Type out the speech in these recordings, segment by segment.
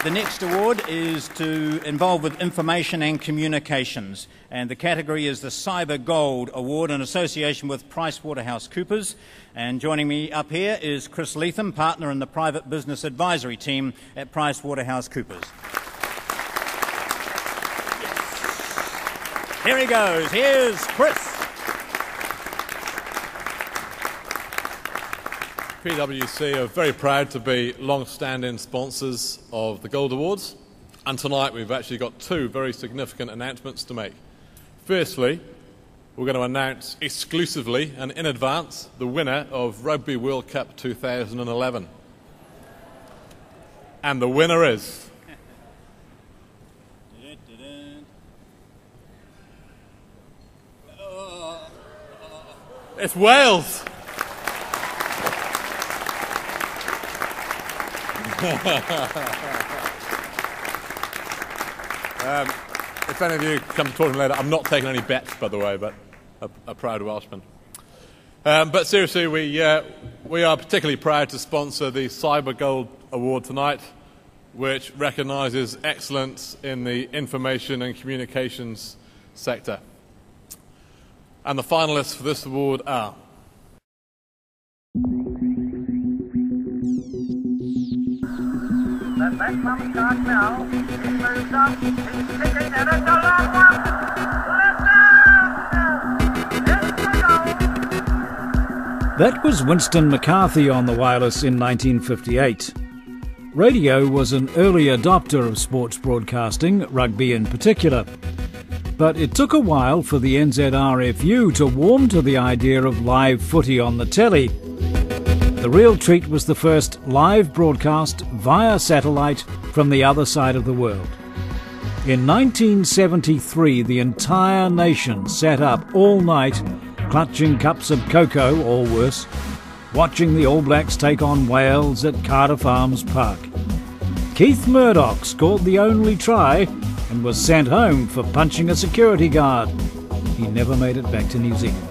The next award is involved with information and communications, and the category is the Cyber Gold Award in association with PricewaterhouseCoopers. And joining me up here is Chris Leatham, partner in the private business advisory team at PricewaterhouseCoopers. Here he goes. Here's Chris. PwC are very proud to be long-standing sponsors of the Gold Awards, and tonight we've actually got two very significant announcements to make. Firstly, we're going to announce exclusively and in advance the winner of Rugby World Cup 2011. And the winner is... It's Wales! If any of you come to talk to me later, I'm not taking any bets, by the way, but a proud Welshman. But seriously, we are particularly proud to sponsor the Cyber Gold Award tonight, which recognises excellence in the information and communications sector. And the finalists for this award are... The maximum start now. He moves up. He's sitting and it's a long one. Left down. That was Winston McCarthy on the wireless in 1958. Radio was an early adopter of sports broadcasting, rugby in particular. But it took a while for the NZRFU to warm to the idea of live footy on the telly. The real treat was the first live broadcast via satellite from the other side of the world. In 1973, the entire nation sat up all night, clutching cups of cocoa, or worse, watching the All Blacks take on Wales at Cardiff Arms Park. Keith Murdoch scored the only try and was sent home for punching a security guard. He never made it back to New Zealand.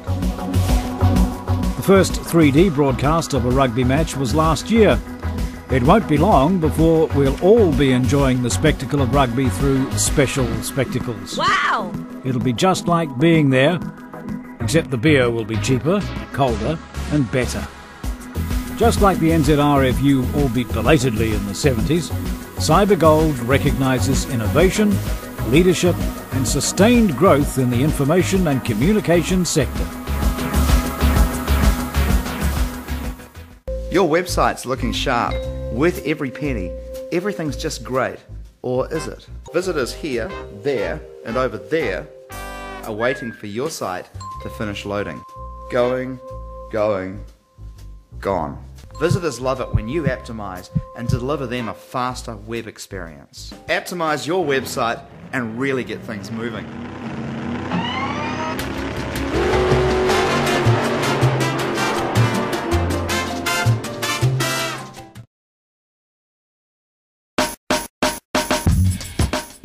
The first 3D broadcast of a rugby match was last year. It won't be long before we'll all be enjoying the spectacle of rugby through special spectacles. Wow! It'll be just like being there, except the beer will be cheaper, colder and better. Just like the NZRFU, albeit belatedly in the 70s, Cyber Gold recognises innovation, leadership and sustained growth in the information and communication sector. Your website's looking sharp, worth every penny. Everything's just great. Or is it? Visitors here, there, and over there are waiting for your site to finish loading. Going, gone. Visitors love it when you optimise and deliver them a faster web experience. Optimise your website and really get things moving.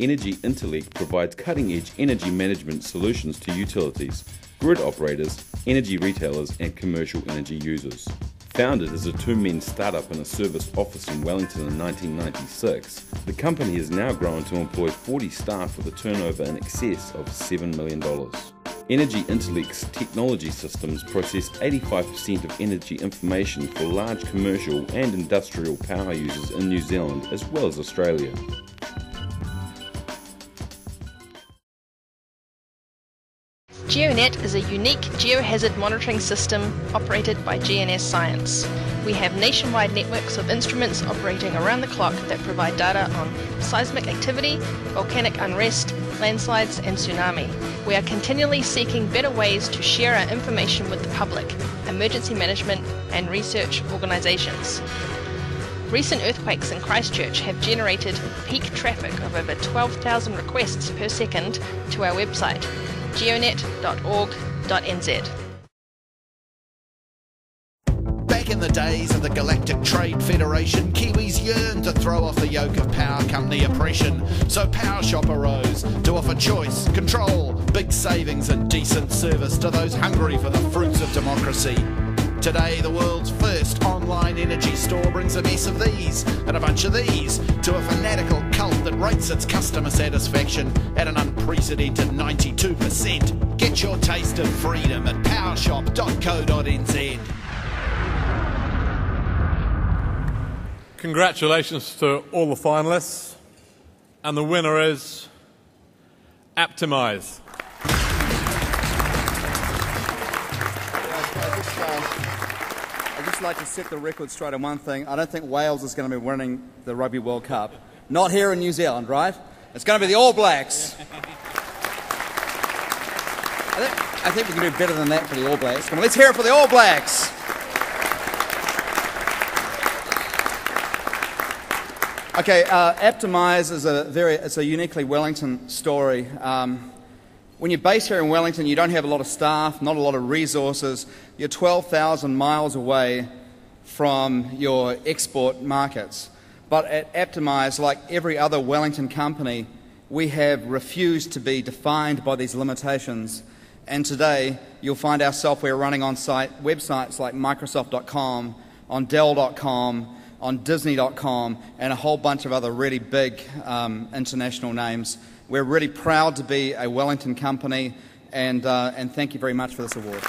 Energy Intellect provides cutting-edge energy management solutions to utilities, grid operators, energy retailers and commercial energy users. Founded as a two-men startup in a service office in Wellington in 1996, the company has now grown to employ 40 staff with a turnover in excess of $7 million. Energy Intellect's technology systems process 85% of energy information for large commercial and industrial power users in New Zealand as well as Australia. GeoNet is a unique geohazard monitoring system operated by GNS Science. We have nationwide networks of instruments operating around the clock that provide data on seismic activity, volcanic unrest, landslides and tsunami. We are continually seeking better ways to share our information with the public, emergency management and research organisations. Recent earthquakes in Christchurch have generated peak traffic of over 12,000 requests per second to our website, geonet.org.nz. Back in the days of the Galactic Trade Federation, Kiwis yearned to throw off the yoke of power company oppression. So PowerShop arose to offer choice, control, big savings and decent service to those hungry for the fruits of democracy. Today, the world's first online energy store brings a mess of these and a bunch of these to a fanatical cult that rates its customer satisfaction at an unprecedented 92%. Get your taste of freedom at powershop.co.nz. Congratulations to all the finalists. And the winner is Aptimize. I'd just like to set the record straight on one thing. I don't think Wales is going to be winning the Rugby World Cup. Not here in New Zealand, right? It's going to be the All Blacks. I think we can do better than that for the All Blacks. Come on, let's hear it for the All Blacks. Okay, Aptimize is it's a uniquely Wellington story. When you're based here in Wellington, you don't have a lot of staff, not a lot of resources. You're 12,000 miles away from your export markets. But at Aptimize, like every other Wellington company, we have refused to be defined by these limitations. And today, you'll find our software running on websites like Microsoft.com, on Dell.com, on Disney.com, and a whole bunch of other really big international names. We're really proud to be a Wellington company, and thank you very much for this award.